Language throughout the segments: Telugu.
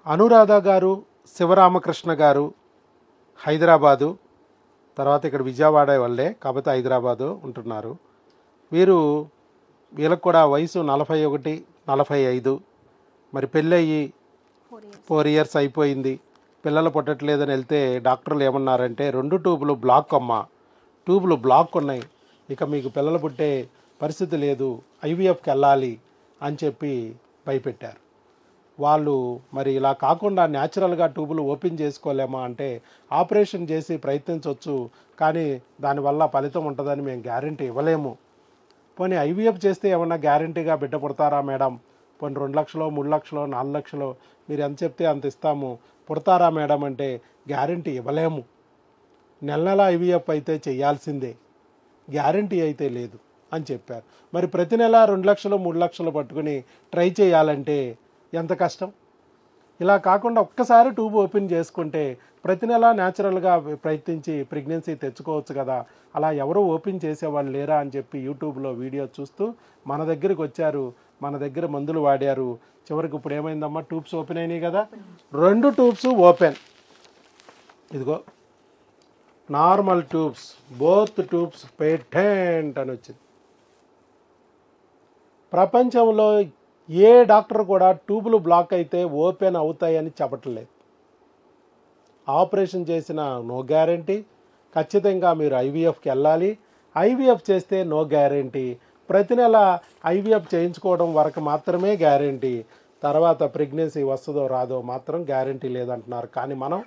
అనురాధ గారు, శివరామకృష్ణ గారు హైదరాబాదు, తర్వాత ఇక్కడ విజయవాడ వాళ్ళే కాకపోతే హైదరాబాదు ఉంటున్నారు. వీళ్ళకు కూడా వయసు 41, 45. మరి పెళ్ళయ్యి 4 years అయిపోయింది. పిల్లలు పుట్టట్లేదని వెళ్తే డాక్టర్లు ఏమన్నారంటే 2 ట్యూబులు బ్లాక్ అమ్మా, ట్యూబులు బ్లాక్ ఉన్నాయి, ఇక మీకు పిల్లలు పుట్టే పరిస్థితి లేదు, ఐవీఎఫ్కి వెళ్ళాలి అని చెప్పి భయపెట్టారు. వాళ్ళు మరి ఇలా కాకుండా న్యాచురల్గా ట్యూబులు ఓపెన్ చేసుకోలేమా అంటే ఆపరేషన్ చేసి ప్రయత్నించవచ్చు, కానీ దానివల్ల ఫలితం ఉంటుందని మేము గ్యారంటీ ఇవ్వలేము. పోనీ ఐవీఎఫ్ చేస్తే ఏమన్నా గ్యారంటీగా బిడ్డ పుడతారా మేడం? పోనీ 2 లక్షలు, 3 లక్షలు, 4 లక్షలు మీరు ఎంత చెప్తే అంత ఇస్తాము, పుడతారా మేడం అంటే గ్యారంటీ ఇవ్వలేము. నెల ఐవీఎఫ్ అయితే చేయాల్సిందే, గ్యారంటీ అయితే లేదు అని చెప్పారు. మరి ప్రతి నెల 2 లక్షలు, 3 లక్షలు పట్టుకుని ట్రై చేయాలంటే ఎంత కష్టం. ఇలా కాకుండా ఒక్కసారి ట్యూబ్ ఓపెన్ చేసుకుంటే ప్రతి నెల న్యాచురల్గా ప్రయత్నించి ప్రెగ్నెన్సీ తెచ్చుకోవచ్చు కదా, అలా ఎవరు ఓపెన్ చేసేవాళ్ళు లేరా అని చెప్పి యూట్యూబ్లో వీడియో చూస్తూ మన దగ్గరికి వచ్చారు, మన దగ్గర మందులు వాడారు. చివరికి ఇప్పుడు ఏమైందమ్మా, ట్యూబ్స్ ఓపెన్ అయినాయి కదా, 2 ట్యూబ్స్ ఓపెన్. ఇదిగో normal tubes, both tubes patent అని వచ్చింది. ప్రపంచంలో ఏ డాక్టర్ కూడా ట్యూబులు బ్లాక్ అయితే ఓపెన్ అవుతాయని చెప్పట్లేదు. ఆపరేషన్ చేసిన నో గ్యారంటీ, ఖచ్చితంగా మీరు ఐవీఎఫ్కి వెళ్ళాలి, ఐవీఎఫ్ చేస్తే నో గ్యారంటీ, ప్రతి నెల ఐవీఎఫ్ చేయించుకోవడం వరకు మాత్రమే గ్యారంటీ, తర్వాత ప్రెగ్నెన్సీ వస్తుందో రాదో మాత్రం గ్యారంటీ లేదంటున్నారు. కానీ మనం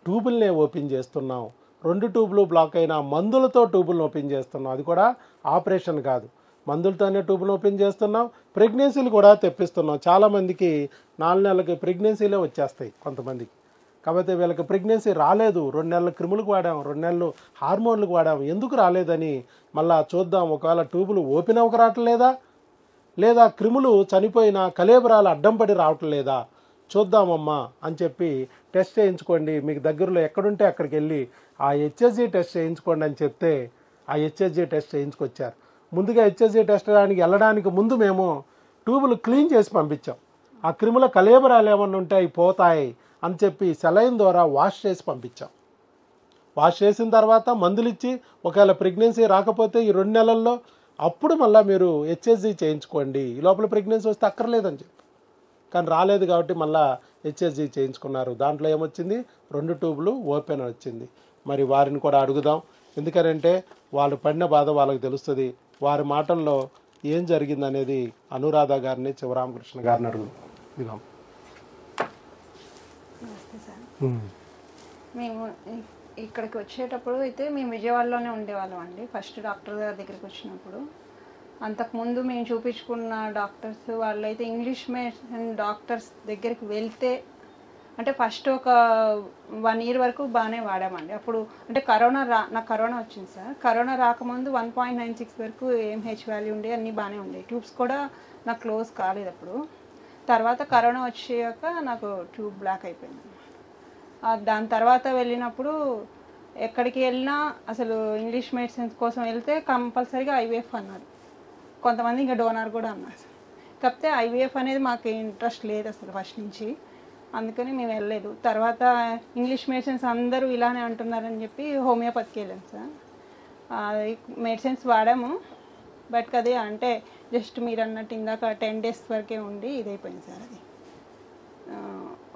ట్యూబుల్నే ఓపెన్ చేస్తున్నాం, 2 ట్యూబులు బ్లాక్ అయినా మందులతో ట్యూబులను ఓపెన్ చేస్తున్నాం, అది కూడా ఆపరేషన్ కాదు, మందులతోనే ట్యూబులు ఓపెన్ చేస్తున్నాం, ప్రెగ్నెన్సీలు కూడా తెప్పిస్తున్నాం. చాలామందికి 4 నెలలకి ప్రెగ్నెన్సీలే వచ్చేస్తాయి కొంతమందికి, కాకపోతే వీళ్ళకి ప్రెగ్నెన్సీ రాలేదు, 2 నెలలు క్రిములకు వాడాం, 2 నెలలు హార్మోన్లకు వాడాం, ఎందుకు రాలేదని మళ్ళా చూద్దాం. ఒకవేళ ట్యూబులు ఓపెన్ అవ్వక రావట్లేదా, లేదా క్రిములు చనిపోయిన కలేబరాలు అడ్డం పడి రావట్లేదా చూద్దామమ్మా అని చెప్పి టెస్ట్ చేయించుకోండి. మీకు దగ్గరలో ఎక్కడుంటే అక్కడికి వెళ్ళి ఆ హెచ్ఎస్జీ టెస్ట్ చేయించుకోండి అని చెప్తే ఆ హెచ్ఎస్జీ టెస్ట్ చేయించుకొచ్చారు. ముందుగా హెచ్ఎస్జీ టెస్ట్ వెళ్ళడానికి ముందు మేము ట్యూబులు క్లీన్ చేసి పంపించాం. ఆ క్రిముల కలేబరాలు ఏమన్నా ఉంటే అవి పోతాయి అని చెప్పి సెలైన్ ద్వారా వాష్ చేసి పంపించాం. వాష్ చేసిన తర్వాత మందులు ఇచ్చి ఒకవేళ ప్రెగ్నెన్సీ రాకపోతే ఈ 2 నెలల్లో అప్పుడు మళ్ళీ మీరు హెచ్ఎస్జీ చేయించుకోండి, ఈ లోపల ప్రెగ్నెన్సీ వస్తే అక్కర్లేదని చెప్పి. కానీ రాలేదు కాబట్టి మళ్ళీ హెచ్ఎస్జీ చేయించుకున్నారు. దాంట్లో ఏమొచ్చింది, 2 ట్యూబులు ఓపెన్ వచ్చింది. మరి వారిని కూడా అడుగుదాం, ఎందుకంటే వాళ్ళు పడిన బాధ వాళ్ళకి తెలుస్తుంది. వారి మాటల్లో ఏం జరిగిందనేది అనురాధ గారిని, శివరామకృష్ణ గారిని అడుగుదాం. మేము ఇక్కడికి వచ్చేటప్పుడు అయితే మేము విజయవాడలోనే ఉండేవాళ్ళం అండి. ఫస్ట్ డాక్టర్ గారి దగ్గరికి వచ్చినప్పుడు, అంతకుముందు మేము చూపించుకున్న డాక్టర్స్ వాళ్ళైతే ఇంగ్లీష్ మెడిసిన్ డాక్టర్స్ దగ్గరికి వెళ్తే అంటే ఫస్ట్ ఒక 1 year వరకు బాగానే వాడామండి. అప్పుడు అంటే నాకు కరోనా వచ్చింది సార్. కరోనా రాకముందు 1.96 వరకు ఎంహెచ్ వాల్యూ ఉండే, అన్నీ బాగానే ఉండేవి. ట్యూబ్స్ కూడా నాకు క్లోజ్ కాలేదు అప్పుడు. తర్వాత కరోనా వచ్చాక నాకు ట్యూబ్ బ్లాక్ అయిపోయింది. దాని తర్వాత వెళ్ళినప్పుడు ఎక్కడికి వెళ్ళినా అసలు ఇంగ్లీష్ మెడిసిన్స్ కోసం వెళ్తే కంపల్సరీగా ఐవీఎఫ్ అన్నారు, కొంతమంది ఇంకా డోనార్ కూడా అన్నారు. కాకపోతే ఐవీఎఫ్ అనేది మాకు ఇంట్రెస్ట్ లేదు అసలు ఫస్ట్ నుంచి, అందుకని మేము వెళ్ళలేదు. తర్వాత ఇంగ్లీష్ మెడిసిన్స్ అందరూ ఇలానే అంటున్నారని చెప్పి హోమియోపతికి వెళ్ళాం సార్. మెడిసిన్స్ వాడాము, బట్ అది అంటే జస్ట్ మీరు అన్నట్టు ఇందాక 10 days వరకే ఉండి ఇదైపోయింది సార్. అది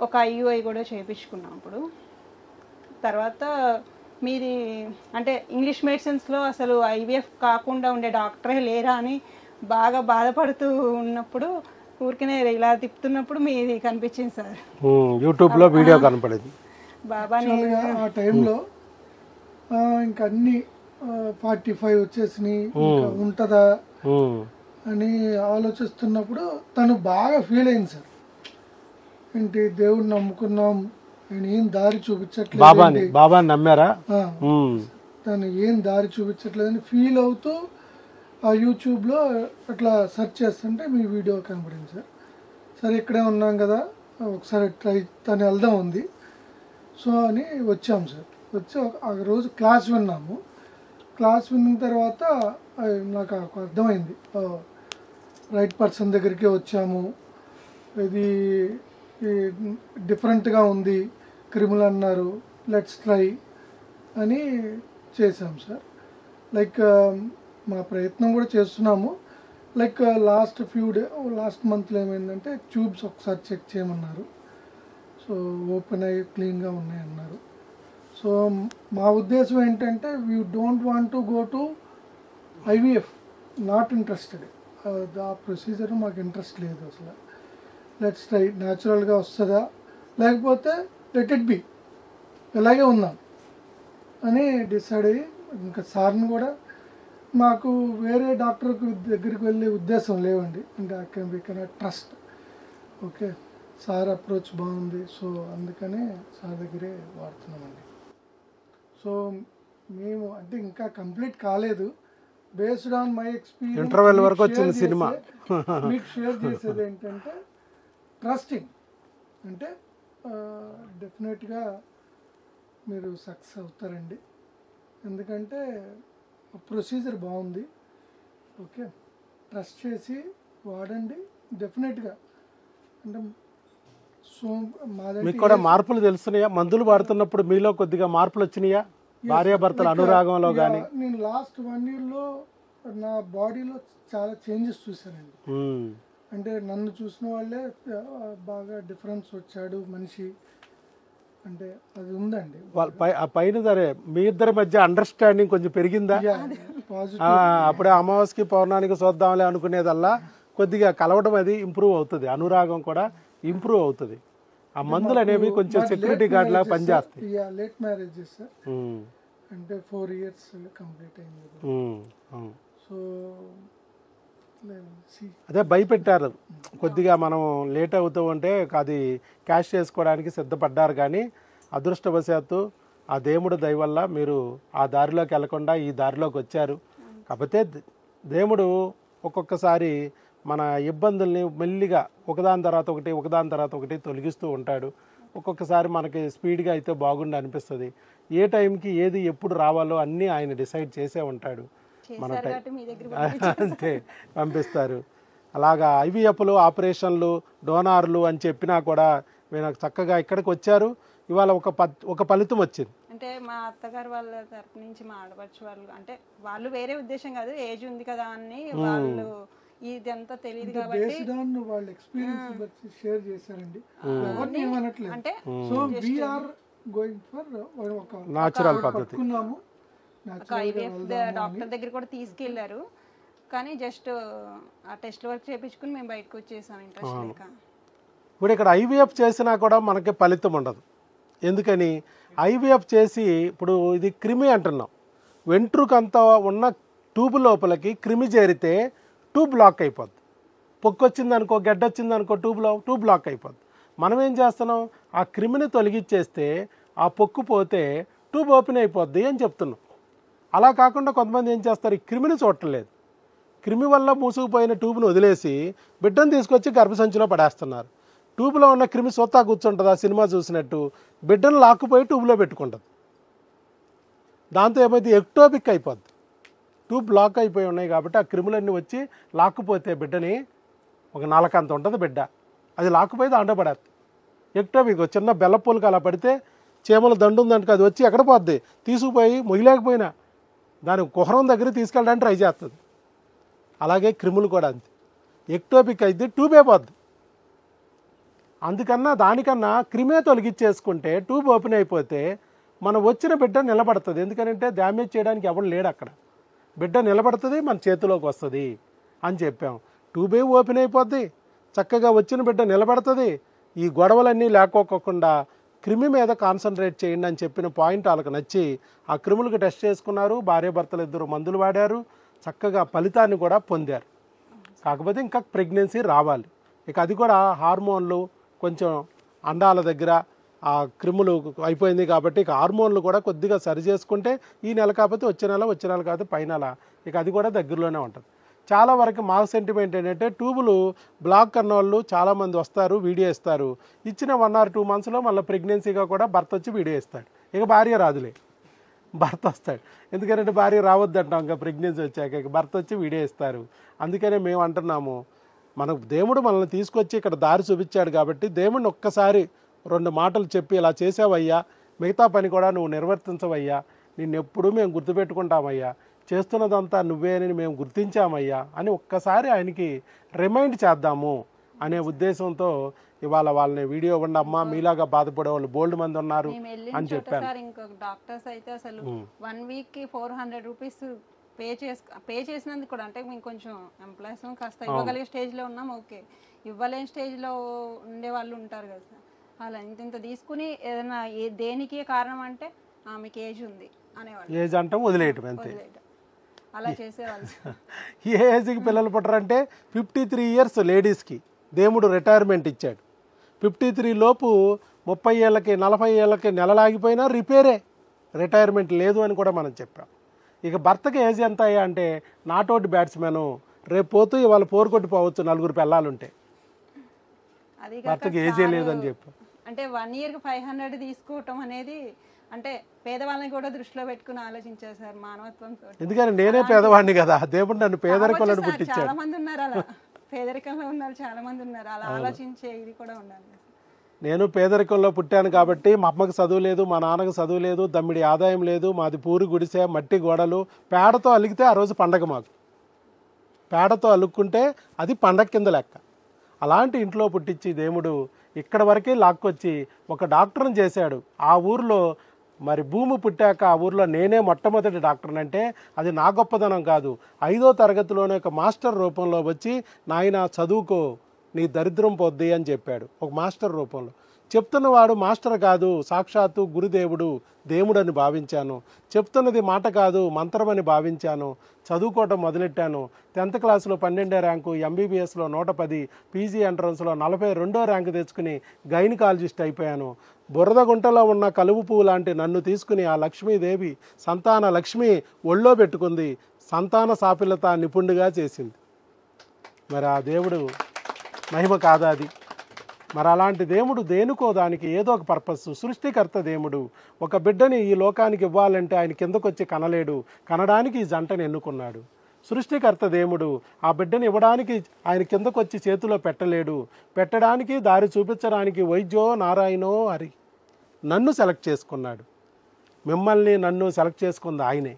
ఒక ఐయుఐ కూడా చేయించుకున్నాం అప్పుడు. తర్వాత మీది అంటే ఇంగ్లీష్ మెడిసిన్స్లో అసలు ఐవీఎఫ్ కాకుండా ఉండే డాక్టరే లేరా అని బాగా బాధపడుతూ ఉన్నప్పుడు ఊరికనే ఇలా తిప్పుతున్నప్పుడు మీది కనిపించింది సార్, యూట్యూబ్లో వీడియో కనపడింది. బాబా ఆ టైంలో ఇంకా అన్ని 45 వచ్చేసినాయి, ఇంకా ఉంటుందా అని ఆలోచిస్తున్నప్పుడు తను బాగా ఫీల్ అయింది సార్. ఏంటి దేవుడిని నమ్ముకున్నాం, ఆయన ఏం దారి చూపించట్లేదు, బాబా నమ్మారా, తను ఏం దారి చూపించట్లేదని ఫీల్ అవుతూ ఆ యూట్యూబ్లో అట్లా సెర్చ్ చేస్తుంటే మీ వీడియో కనపడింది సార్. సరే ఇక్కడే ఉన్నాం కదా, ఒకసారి తను వెళ్దాం ఉంది, సో అని వచ్చాం సార్. వచ్చి ఆ రోజు క్లాస్ విన్నాము. క్లాస్ విన్న తర్వాత నాకు అర్థమైంది, రైట్ పర్సన్ దగ్గరికి వచ్చాము, ఇది డిఫరెంట్గా ఉంది క్రిములు అన్నారు, లెట్స్ ట్రై అని చేసాం సార్. లైక్ మా ప్రయత్నం కూడా చేస్తున్నాము. లైక్ లాస్ట్ మంత్లో ఏమైందంటే ట్యూబ్స్ ఒకసారి చెక్ చేయమన్నారు. సో ఓపెన్ అయ్యి క్లీన్గా ఉన్నాయన్నారు. సో మా ఉద్దేశం ఏంటంటే we don't want to go to IVF, not interested. ఆ ప్రొసీజర్ మాకు ఇంట్రెస్ట్ లేదు అసలు. లెట్స్ ట్రై, న్యాచురల్గా వస్తుందా లేకపోతే లెట్ ఇట్ బి, ఇలాగే ఉందాం అని డిసైడ్ అయ్యి ఇంకా సార్ని కూడా మాకు వేరే డాక్టర్ దగ్గరికి వెళ్ళే ఉద్దేశం లేవండి. ఇంకా we cannot trust. Okay, sir approach బాగుంది, సో అందుకనే సార్ దగ్గరే వాడుతున్నామండి. సో మేము అంటే ఇంకా కంప్లీట్ కాలేదు. Based on my experience interval వరకు వచ్చింది సినిమా. మీకు షేర్ చేసేది ఏంటంటే ట్రస్టింగ్ అంటే డెఫినెట్గా మీరు సక్సెస్ అవుతారండి. ఎందుకంటే ప్రొసీజర్ బాగుంది. ఓకే, ట్రస్ట్ చేసి వాడండి డెఫినెట్గా. అంటే సో మీకు కూడా మార్పులు తెలుస్తున్నాయా? మందులు వాడుతున్నప్పుడు మీలో కొద్దిగా మార్పులు వచ్చినాయా? భార్యాభర్తల అనురాగంలో కానీ? నేను లాస్ట్ 1 yearలో నా బాడీలో చాలా చేంజెస్ చూశానండి. అంటే నన్ను చూసిన వాళ్ళే బాగా డిఫరెన్స్ వచ్చాడు మనిషి, అంటే అది ఉందండి. పైన సరే మీ ఇద్దరి మధ్య అండర్స్టాండింగ్ కొంచెం పెరిగిందా? అప్పుడే అమావాస్యకి పౌర్ణానికి చూద్దాంలే అనుకునేదల్లా కొద్దిగా కలవడం అది ఇంప్రూవ్ అవుతుంది, అనురాగం కూడా ఇంప్రూవ్ అవుతుంది. ఆ మందులు అనేవి కొంచెం సెక్యూరిటీ గార్డ్ లాగా పనిచేస్తాయి. లేట్ మ్యారేజ్ సార్, అంటే 4 years కంప్లీట్ అయింది. సో అదే భయపెట్టారు కొద్దిగా, మనం లేట్ అవుతూ ఉంటే అది క్యాష్ చేసుకోవడానికి సిద్ధపడ్డారు. కానీ అదృష్టవశాత్తు ఆ దేవుడు దయ వల్ల మీరు ఆ దారిలోకి వెళ్లకుండా ఈ దారిలోకి వచ్చారు. కాకపోతే దేవుడు ఒక్కొక్కసారి మన ఇబ్బందుల్ని మెల్లిగా ఒకదాని తర్వాత ఒకటి తొలగిస్తూ ఉంటాడు. ఒక్కొక్కసారి మనకి స్పీడ్గా అయితే బాగుండి అనిపిస్తుంది. ఏ టైంకి ఏది ఎప్పుడు రావాలో అన్నీ ఆయన డిసైడ్ చేసే ఉంటాడు. మన అంతే పంపిస్తారు. అలాగా ఐవీఎఫ్లు, ఆపరేషన్లు, డోనార్లు అని చెప్పినా కూడా మీరు చక్కగా ఇక్కడికి వచ్చారు. ఇవాళ ఒక ఫలితం వచ్చింది. అంటే మా అత్తగారు వాళ్ళ తరపు నుంచి మా ఆడపడుచు వాళ్ళు, అంటే వాళ్ళు వేరే ఉద్దేశం కాదు, ఏజ్ ఉంది కదా అని వాళ్ళు ఇదంతా తెలియదు కాబట్టి వాళ్ళ ఎక్స్పీరియన్స్ షేర్ చేశారండి. అంటే so we are going for ఒక న్యాచురల్ పద్ధతి. ఒక ఐవీఎఫ్ డాక్టర్ దగ్గర కూడా తీసుకెళ్లారు. కానీ జస్ట్ ఆ టెస్ట్ వర్క్ చేయించుకుని మేము బయటకు వచ్చేసాం ఇంట్రెస్ట్ లేక. ఇప్పుడు ఇక్కడ ఐవీఎఫ్ చేసినా కూడా మనకి ఫలితం ఉండదు. ఎందుకని? ఐవీఎఫ్ చేసి ఇప్పుడు ఇది క్రిమి అంటున్నాం, వెంట్రుకంతా ఉన్న ట్యూబ్ లోపలికి క్రిమి చేరితే ట్యూబ్ బ్లాక్ అయిపోద్ది. పొక్కు వచ్చిందనుకో, గడ్డ వచ్చిందనుకో, ట్యూబ్ బ్లాక్ అయిపోద్ది. మనం ఏం చేస్తున్నాం? ఆ క్రిమిని తొలగించేస్తే ఆ పొక్కు పోతే ట్యూబ్ ఓపెన్ అయిపోద్ది అని చెప్తున్నాం. అలా కాకుండా కొంతమంది ఏం చేస్తారు, ఈ క్రిమిని చూడట్లేదు. క్రిమి వల్ల మూసుకుపోయిన ట్యూబ్ను వదిలేసి బిడ్డను తీసుకొచ్చి గర్భసంచిలో పడేస్తున్నారు. ట్యూబ్లో ఉన్న క్రిమి సొత్తా కూర్చుంటుంది, ఆ సినిమా చూసినట్టు బిడ్డను లాక్కుపోయి ట్యూబ్లో పెట్టుకుంటుంది. దాంతో ఏమైతే ఎక్టోపిక్ అయిపోద్ది. ట్యూబ్ బ్లాక్ అయిపోయి ఉన్నాయి కాబట్టి ఆ క్రిములన్నీ వచ్చి లాక్కుపోతే బిడ్డని, ఒక నాలుకంత ఉంటుంది బిడ్డ, అది లాక్కుపోయి దాంట్లో పడేస్తుంది. ఎక్టోపిక్ చిన్న బెల్లపూలకి అలా పడితే చీమల దండు ఉందంటే అది వచ్చి ఎక్కడ పోద్ది, తీసుకుపోయి మొయ్యలేకపోయినా దాని కుహరం దగ్గర తీసుకెళ్ళడానికి ట్రై చేస్తుంది. అలాగే క్రిములు కూడా అంతే, ఎక్టోపిక్ అయితే ట్యూబ్ అయిపోద్ది. అందుకన్నా దానికన్నా క్రిమే తొలగించేసుకుంటే ట్యూబ్ ఓపెన్ అయిపోతే మనం వచ్చిన బిడ్డ నిలబడుతుంది. ఎందుకంటే డ్యామేజ్ చేయడానికి ఎవరు లేడు అక్కడ, బిడ్డ నిలబడుతుంది, మన చేతిలోకి వస్తుంది అని చెప్పాం. ట్యూబే ఓపెన్ అయిపోద్ది, చక్కగా వచ్చిన బిడ్డ నిలబడుతుంది. ఈ గొడవలన్నీ లేకోకుండా క్రిమి మీద కాన్సన్ట్రేట్ చేయండి అని చెప్పిన పాయింట్ వాళ్ళకి నచ్చి ఆ క్రిములకు టెస్ట్ చేసుకున్నారు. భార్యాభర్తలు ఇద్దరు మందులు వాడారు, చక్కగా ఫలితాన్ని కూడా పొందారు. కాకపోతే ఇంకా ప్రెగ్నెన్సీ రావాలి. ఇక అది కూడా హార్మోన్లు కొంచెం అండాల దగ్గర ఆ క్రిములు అయిపోయింది కాబట్టి ఇక హార్మోన్లు కూడా కొద్దిగా సరి చేసుకుంటే ఈ నెల కాకపోతే వచ్చే నెల కాకపోతే పై నెల ఇక అది కూడా దగ్గరలోనే ఉంటుంది. చాలా వరకు మా సెంటిమెంట్ ఏంటంటే ట్యూబులు బ్లాక్ అన్న వాళ్ళు చాలామంది వస్తారు, వీడియో ఇస్తారు. ఇచ్చిన 1 or 2 monthsలో మళ్ళీ ప్రెగ్నెన్సీగా కూడా భర్త వచ్చి వీడియో ఇస్తాడు. ఇక భార్య రాదులే, భర్త వస్తాడు. ఎందుకంటే భార్య రావద్దంటాం ఇంకా ప్రెగ్నెన్సీ వచ్చాక, ఇక భర్త వచ్చి వీడియో ఇస్తారు. అందుకనే మేము అంటున్నాము మనకు దేవుడు మనల్ని తీసుకొచ్చి ఇక్కడ దారి చూపించాడు కాబట్టి దేవుడిని ఒక్కసారి 2 మాటలు చెప్పి ఇలా చేసావయ్యా, మిగతా పని కూడా నువ్వు నిర్వర్తించవయ్యా, నిన్నెప్పుడు మేము గుర్తుపెట్టుకుంటామయ్యా, చేస్తున్నదంతా నువ్వే అని మేము గుర్తించామయ్యా అని ఒక్కసారి ఆయనకి రిమైండ్ చేద్దాము అనే ఉద్దేశంతో ఇవాళ వాళ్ళని వీడియో ఇవ్వండి అమ్మా, మీలాగా బాధపడే వాళ్ళు బోల్డ్ మంది ఉన్నారు మేము వెళ్ళిన అని చోట చెప్పాను. సార్ ఇంకొక డాక్టర్స్ అయితే అసలు 1 వీక్కి 400 రూపీస్ పే చేసినందుకు కూడా, అంటే మేము కొంచెం ఎంప్లాయీస్ కాస్త ఇవ్వగలిగే స్టేజ్లో ఉన్నాం, ఓకే. ఇవ్వలేని స్టేజ్లో ఉండే వాళ్ళు ఉంటారు కదా సార్, అలా ఇంత తీసుకుని ఏదైనా దేనికి కారణం అంటే మీకు ఏజ్ ఉంది అనేవాళ్ళు. ఏజ్ అంటాం వదిలేయటం అంతే. అలా చేసేవాళ్ళు. ఏ ఏజ్కి పిల్లలు పుట్టరంటే 53 ఇయర్స్ లేడీస్కి దేవుడు రిటైర్మెంట్ ఇచ్చాడు. 53 లోపు 30 ఏళ్ళకి 40 ఏళ్ళకి నెలలాగిపోయినా రిపేరే, రిటైర్మెంట్ లేదు అని కూడా మనం చెప్పాం. ఇక భర్తకి ఏజ్ ఎంత అయ్యా అంటే నాటౌట్ బ్యాట్స్మెన్, రేపు పోతూ ఇవాళ పోరు కొట్టిపోవచ్చు 4 పిల్లలుంటే, అది భర్తకి ఏజే లేదని చెప్పాం. అంటే 1 ఇయర్కి 500 తీసుకోవటం అనేది అంటే పేదవాళ్ళని కూడా దృష్టిలో పెట్టుకుని ఆలోచించారు సార్ మానవత్వంతో. ఎందుకని నేనే పేదవాడిని కదా, దేవుడు నన్ను పేదరికంలో పుట్టించాడు. చాలా మంది ఉన్నారు అలా, పేదరికంలో ఉన్నారు చాలా మంది ఉన్నారు, అలా ఆలోచించే ఇది కూడా ఉండాలి. నేను పేదరికంలో పుట్టాను కాబట్టి మా అమ్మకి చదువు లేదు, మా నాన్నకు చదువు లేదు, దమ్మిడి ఆదాయం లేదు, మాది పూరి గుడిసె, మట్టి గోడలు, పేడతో అలిగితే ఆ రోజు పండగ. మాకు పేడతో అలుక్కుంటే అది పండగ కింద లెక్క. అలాంటి ఇంట్లో పుట్టించి దేవుడు ఇక్కడ వరకే లాక్కొచ్చి ఒక డాక్టర్ని చేశాడు. ఆ ఊర్లో మరి భూమి పుట్టాక ఆ ఊర్లో నేనే మొట్టమొదటి డాక్టర్ని అంటే అది నా గొప్పదనం కాదు. 5వ తరగతిలోనే ఒక మాస్టర్ రూపంలో వచ్చి నాయన చదువుకో నీ దరిద్రం పొద్ది అని చెప్పాడు. ఒక మాస్టర్ రూపంలో చెప్తున్నవాడు మాస్టర్ కాదు, సాక్షాత్తు గురుదేవుడు, దేవుడని భావించాను. చెప్తున్నది మాట కాదు, మంత్రమని భావించాను. చదువుకోవటం మొదలెట్టాను. 10th క్లాసులో 12వ ర్యాంకు, ఎంబీబీఎస్లో 110, పీజీ ఎంట్రన్స్లో 42వ ర్యాంకు తెచ్చుకుని గైనకాలజిస్ట్ అయిపోయాను. బురద గుంటలో ఉన్న కలువు పువ్వు లాంటి నన్ను తీసుకుని ఆ లక్ష్మీదేవి సంతాన లక్ష్మి ఒళ్ళో పెట్టుకుంది, సంతాన సాఫల్యత నిపుణుడిగా చేసింది. మరి ఆ దేవుడు మహిమ కాదా అది? మరి అలాంటి దేవుడు దేనికో దానికి ఏదో ఒక పర్పస్, సృష్టికర్త దేవుడు. ఒక బిడ్డని ఈ లోకానికి ఇవ్వాలంటే ఆయన కిందకు వచ్చి కనలేడు, కనడానికి ఈ జంటను ఎన్నుకున్నాడు. సృష్టికర్త దేవుడు ఆ బిడ్డని ఇవ్వడానికి ఆయన కిందకు వచ్చి చేతిలో పెట్టలేడు, పెట్టడానికి దారి చూపించడానికి వైద్యో నారాయణో హరి నన్ను సెలెక్ట్ చేసుకున్నాడు. మిమ్మల్ని నన్ను సెలెక్ట్ చేసుకుంది ఆయనే.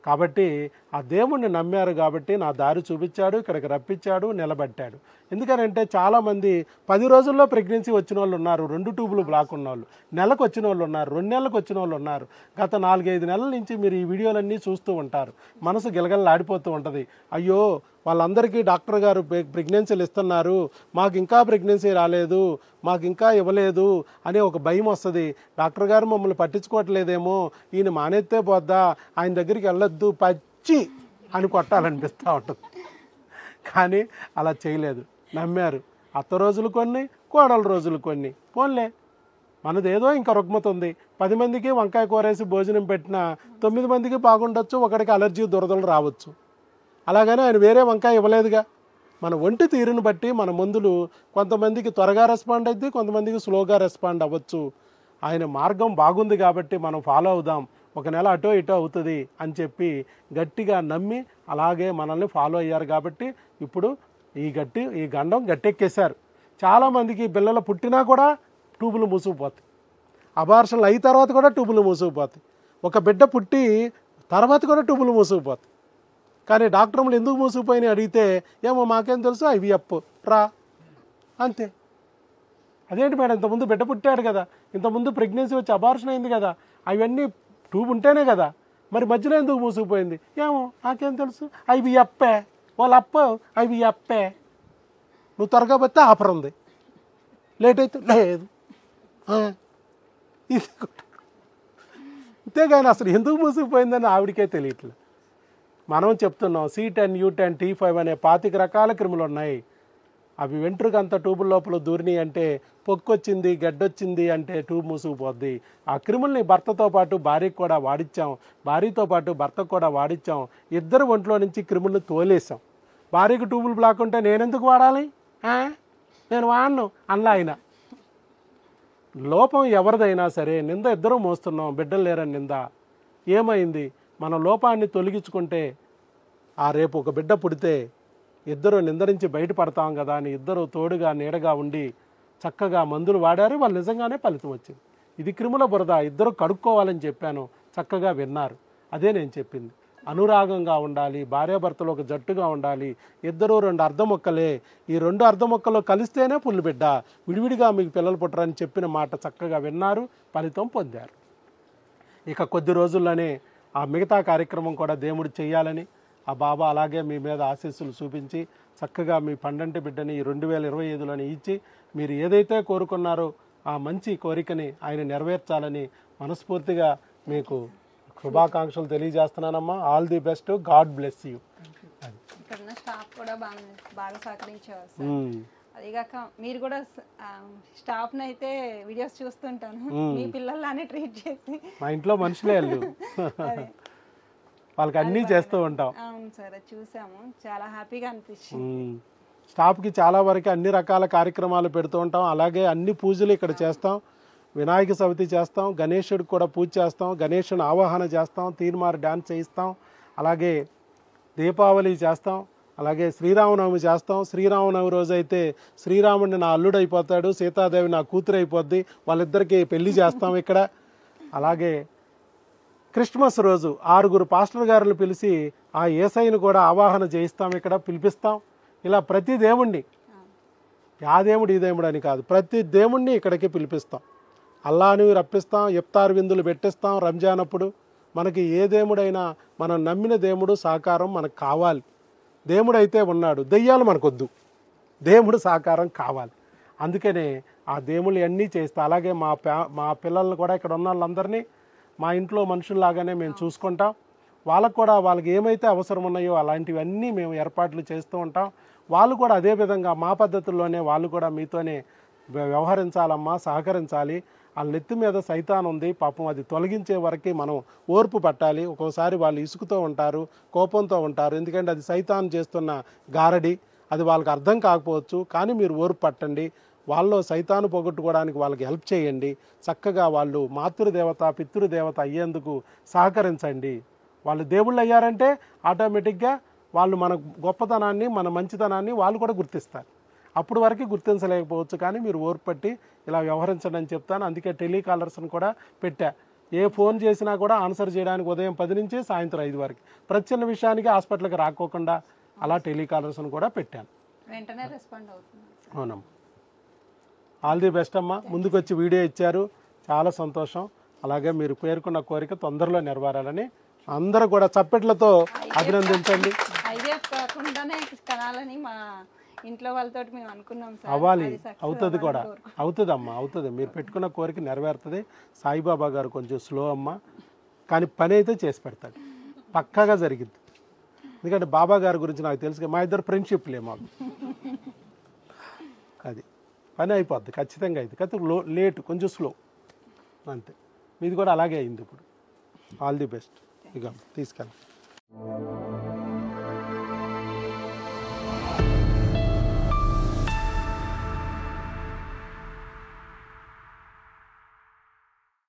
కాబట్టి ఆ దేవుణ్ణి నమ్మారు కాబట్టి నా దారి చూపించాడు, ఇక్కడికి రప్పించాడు, నిలబెట్టాడు. ఎందుకనంటే చాలామంది 10 రోజుల్లో ప్రెగ్నెన్సీ వచ్చిన వాళ్ళు ఉన్నారు, 2 ట్యూబులు బ్లాక్ ఉన్న వాళ్ళు, నెలకు వచ్చిన వాళ్ళు ఉన్నారు, 2 నెలలకు వచ్చిన వాళ్ళు ఉన్నారు. గత 4-5 నెలల నుంచి మీరు ఈ వీడియోలన్నీ చూస్తూ ఉంటారు. మనసు గిలగల్లాడిపోతూ ఉంటుంది. అయ్యో వాళ్ళందరికీ డాక్టర్ గారు ప్రెగ్నెన్సీలు ఇస్తున్నారు, మాకు ఇంకా ప్రెగ్నెన్సీ రాలేదు, మాకు ఇంకా ఇవ్వలేదు అనే ఒక భయం వస్తుంది. డాక్టర్ గారు మమ్మల్ని పట్టించుకోవట్లేదేమో, ఈయన మానేస్తే పోద్దా, ఆయన దగ్గరికి వెళ్ళొద్దు పచ్చి అని కొట్టాలనిపిస్తూ ఉంటుంది. కానీ అలా చేయలేదు, నమ్మారు. అత్త రోజులు కొన్ని, కోడల రోజులు కొన్ని. పోన్లే మనదేదో ఇంకా రుగ్మత ఉంది, 10 మందికి వంకాయ కూరేసి భోజనం పెట్టినా 9 మందికి బాగుండొచ్చు, ఒకడికి అలర్జీ దురదలు రావచ్చు. అలాగని ఆయన వేరే వంకాయ ఇవ్వలేదుగా. మన ఒంటి తీరుని బట్టి మన మందులు కొంతమందికి త్వరగా రెస్పాండ్ అవుద్ది, కొంతమందికి స్లోగా రెస్పాండ్ అవ్వచ్చు. ఆయన మార్గం బాగుంది కాబట్టి మనం ఫాలో అవుదాం, 1 నెల అటో ఇటో అవుతుంది అని చెప్పి గట్టిగా నమ్మి అలాగే మనల్ని ఫాలో అయ్యారు. కాబట్టి ఇప్పుడు ఈ గండం గట్టెక్కేశారు. చాలామందికి పిల్లలు పుట్టినా కూడా ట్యూబులు మూసుకుపోతాయి, అబార్షన్లు అయిన తర్వాత కూడా ట్యూబులు మూసుకుపోతాయి, ఒక బిడ్డ పుట్టి తర్వాత కూడా ట్యూబులు మూసుకుపోతాయి. కానీ డాక్టర్లు ఎందుకు మూసుకుపోయినాయి అడిగితే ఏమో మాకేం తెలుసు, IVF రా అంతే. అదేంటి మేడం, ఇంతకుముందు బిడ్డ పుట్టాడు కదా, ఇంతకుముందు ప్రెగ్నెన్సీ వచ్చి అబార్షన్ అయింది కదా, అవన్నీ ట్యూబ్ ఉంటేనే కదా, మరి మధ్యలో ఎందుకు మూసుకుపోయింది? ఏమో నాకేం తెలుసు, IVF వాళ్ళ అప్ప IVF. నువ్వు త్వరగా పోతే ఆఫర్ ఉంది, లేట్ అయితే లేదు. ఇది అంతేగాని అసలు ఎందుకు మూసుకుపోయిందని ఆవిడకే తెలియట్లేదు. మనం చెప్తున్నాం C10, U10, T5 అనే 25 రకాల క్రిములు ఉన్నాయి. అవి వెంట్రుకంత ట్యూబుల లోపల దూరిని అంటే, పొక్కొచ్చింది గడ్డొచ్చింది అంటే ట్యూబ్ మూసుకుపోద్ది. ఆ క్రిముల్ని భర్తతో పాటు భార్యకు కూడా వాడిచ్చాం, భార్యతో పాటు భర్తకు కూడా వాడిచ్చాం. ఇద్దరు ఒంట్లో నుంచి క్రిములను తోలేసాం. భార్యకు ట్యూబుల్ బ్లాక్ ఉంటే నేనెందుకు వాడాలి, నేను వాడను అన్నా ఆయన. లోపం ఎవరిదైనా సరే నింద ఇద్దరూ మోస్తున్నాం, బిడ్డలు లేరని నింద. ఏమైంది, మన లోపాన్ని తొలగించుకుంటే రేపు ఒక బిడ్డ పుడితే ఇద్దరు నిందరించి బయటపడతాం కదా అని ఇద్దరు తోడుగా నీడగా ఉండి చక్కగా మందులు వాడారు. వాళ్ళు నిజంగానే ఫలితం వచ్చింది. ఇది క్రిముల బురద, ఇద్దరు కడుక్కోవాలని చెప్పాను, చక్కగా విన్నారు. అదే నేను చెప్పింది. అనురాగంగా ఉండాలి, భార్యాభర్తలు ఒక జట్టుగా ఉండాలి, ఇద్దరు 2 అర్ధమొక్కలే, ఈ 2 అర్ధమొక్కలు కలిస్తేనే పుల్లు బిడ్డ, విడివిడిగా మీకు పిల్లలు పుట్టరని చెప్పిన మాట చక్కగా విన్నారు, ఫలితం పొందారు. ఇక కొద్ది రోజుల్లోనే ఆ మిగతా కార్యక్రమం కూడా దేవుడు చేయాలని ఆ బాబా అలాగే మీ మీద ఆశీస్సులు చూపించి చక్కగా మీ పండంటి బిడ్డని 2025లోనే ఇచ్చి మీరు ఏదైతే కోరుకున్నారో ఆ మంచి కోరికని ఆయన నెరవేర్చాలని మనస్ఫూర్తిగా మీకు శుభాకాంక్షలు తెలియజేస్తున్నానమ్మా. All the best, God bless you. ఇక్కడున్న స్టాఫ్ కూడా బాగా సహకరించేవారు సార్. అదిగాక మీరు కూడా స్టాఫ్ని అయితే వీడియోస్ చూస్తుంటాను, మీ పిల్లల్లానే ట్రీట్ చేసి మా ఇంట్లో మనుషులే వాళ్ళు వాళ్ళకి అన్నీ చేస్తూ ఉంటాం. అవును సార్, అది చూసాము, చాలా హ్యాపీగా అనిపించింది. స్టాఫ్కి చాలా వరకు అన్ని రకాల కార్యక్రమాలు పెడుతూ ఉంటాం. అలాగే అన్ని పూజలు ఇక్కడ చేస్తాం. వినాయక చవితి చేస్తాం, గణేశుడికి కూడా పూజ చేస్తాం, గణేశుని ఆవాహన చేస్తాం, తీన్మార్ డ్యాన్స్ చేయిస్తాం, అలాగే దీపావళి చేస్తాం, అలాగే శ్రీరామనవమి చేస్తాం. శ్రీరామనవమి రోజు అయితే శ్రీరాముడిని నా అల్లుడు అయిపోతాడు, సీతాదేవి నా కూతురు అయిపోద్ది, వాళ్ళిద్దరికీ పెళ్లి చేస్తాం ఇక్కడ. అలాగే క్రిస్మస్ రోజు 6 పాస్టర్ గారులు పిలిచి ఆ యేసయ్యను కూడా ఆవాహన చేయిస్తాం, ఇక్కడ పిలిపిస్తాం. ఇలా ప్రతి దేవుణ్ణి, ఆ దేవుడు ఈ దేవుడు అని కాదు, ప్రతి దేవుణ్ణి ఇక్కడికి పిలిపిస్తాం. అల్లాని రప్పిస్తాం, ఇఫ్తార్ విందులు పెట్టిస్తాం. రంజాన్ అప్పుడు మనకి ఏ దేవుడైనా మనం నమ్మిన దేవుడు సహకారం మనకు కావాలి. దేవుడు అయితే ఉన్నాడు, దెయ్యాలు మనకొద్దు, దేవుడు సహకారం కావాలి. అందుకనే ఆ దేవుళ్ళు అన్నీ చేస్తాం. అలాగే మా పిల్లల్ని కూడా ఇక్కడ ఉన్న వాళ్ళందరినీ మా ఇంట్లో మనుషుల్లాగానే మేము చూసుకుంటాం. వాళ్ళకు కూడా వాళ్ళకి ఏమైతే అవసరం ఉన్నాయో అలాంటివన్నీ మేము ఏర్పాట్లు చేస్తూ ఉంటాం. వాళ్ళు కూడా అదే విధంగా మా పద్ధతుల్లోనే వాళ్ళు కూడా మీతోనే వ్యవహరించాలమ్మా, సహకరించాలి. వాళ్ళ నెత్తి మీద సైతాన్ ఉంది పాపం, అది తొలగించే వరకు మనం ఓర్పు పట్టాలి. ఒక్కోసారి వాళ్ళు ఇసుకుతూ ఉంటారు, కోపంతో ఉంటారు, ఎందుకంటే అది సైతాన్ చేస్తున్న గారడి, అది వాళ్ళకి అర్థం కాకపోవచ్చు. కానీ మీరు ఓర్పు పట్టండి, వాళ్ళలో సైతాను పోగొట్టుకోవడానికి వాళ్ళకి హెల్ప్ చేయండి. చక్కగా వాళ్ళు మాతృదేవత పితృదేవత అయ్యేందుకు సహకరించండి. వాళ్ళు దేవుళ్ళు అయ్యారంటే ఆటోమేటిక్గా వాళ్ళు మన గొప్పతనాన్ని మన మంచితనాన్ని వాళ్ళు కూడా గుర్తిస్తారు. అప్పుడు వరకు గుర్తించలేకపోవచ్చు, కానీ మీరు ఓర్పు పట్టి ఇలా వ్యవహరించండి అని చెప్తాను. అందుకే టెలికాలర్స్ని కూడా పెట్టా. ఏ ఫోన్ చేసినా కూడా ఆన్సర్ చేయడానికి ఉదయం 10 నుంచి సాయంత్రం 5 వరకు, ప్రతి చిన్న విషయానికి హాస్పిటల్కి రాకోకుండా అలా టెలికాలర్స్ని కూడా పెట్టాను. వెంటనే రెస్పాండ్ అవుతుంది. అవునమ్మా, ఆల్ ది బెస్ట్ అమ్మా. ముందుకు వచ్చి వీడియో ఇచ్చారు, చాలా సంతోషం. అలాగే మీరు పేర్కొన్న కోరిక తొందరలో నెరవేరాలని అందరూ కూడా చప్పట్లతో అభినందించండి. ఐవీఎఫ్ కాకుండానే కనాలని మా ఇంట్లో వాళ్ళతో మేము అనుకున్నాం సార్. అవ్వాలి, అవుతుంది కూడా, అవుతుందమ్మా, అవుతుంది. మీరు పెట్టుకున్న కోరిక నెరవేరుతుంది. సాయిబాబా గారు కొంచెం స్లో అమ్మ, కానీ పని అయితే చేసి పెడతాడు, పక్కాగా జరిగింది. ఎందుకంటే బాబా గారి గురించి నాకు తెలుసు, మా ఇద్దరు ఫ్రెండ్షిప్లే మాకు. అది పని అయిపోద్ది ఖచ్చితంగా. అయితే కాకపోతే లేటు, కొంచెం స్లో అంతే. మీది కూడా అలాగే అయింది ఇప్పుడు. All the best. ఇక తీసుకెళ్ళి